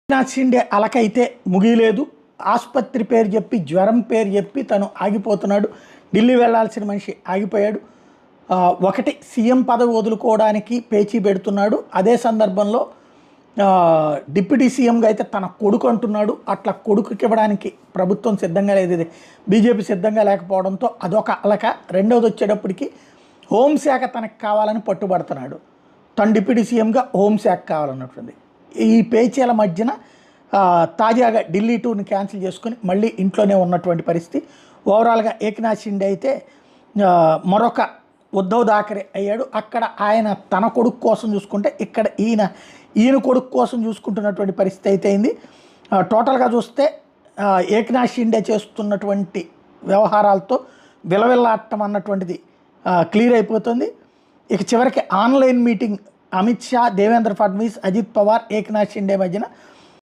ఏక్నాథ్ షిండే అలకైతే ముగియలేదు. ఆసుపత్రి పేరు చెప్పి జ్వరం పేరు చెప్పి తను ఆగిపోతున్నాడు. ఢిల్లీ వెళ్లాల్సిన మనిషి ఆగిపోయాడు. ఒకటి సీఎం పదవి వదులుకోవడానికి పేచీ పెడుతున్నాడు. అదే సందర్భంలో డిప్యూటీ సీఎంగా అయితే తన కొడుకు అంటున్నాడు. అట్లా కొడుకుకి ఇవ్వడానికి ప్రభుత్వం సిద్ధంగా లేదు, ఇది బీజేపీ సిద్ధంగా లేకపోవడంతో అదొక అలక. రెండవది వచ్చేటప్పటికి హోంశాఖ తనకు కావాలని పట్టుబడుతున్నాడు. తను డిప్యూటీ సీఎంగా హోంశాఖ కావాలన్నటువంటి ఈ పేచీల మధ్యన తాజాగా ఢిల్లీ టూర్ని క్యాన్సిల్ చేసుకుని మళ్ళీ ఇంట్లోనే ఉన్నటువంటి పరిస్థితి. ఓవరాల్గా ఏక్నాథ్ షిండే అయితే మరొక ఉద్ధవ్ థాకరే అయ్యాడు. అక్కడ ఆయన తన కొడుకు కోసం చూసుకుంటే ఇక్కడ ఈయన కొడుకు కోసం చూసుకుంటున్నటువంటి పరిస్థితి అయితే అయింది. టోటల్గా చూస్తే ఏక్నాథ్ షిండే చేస్తున్నటువంటి వ్యవహారాలతో విలవిల్లాడటం అన్నటువంటిది క్లియర్ అయిపోతుంది. ఇక చివరికి ఆన్లైన్ మీటింగ్ అమిత్ షా, దేవేంద్ర ఫడ్నవీస్, అజిత్ పవార్, ఏక్నాథ్ షిండే మధ్యన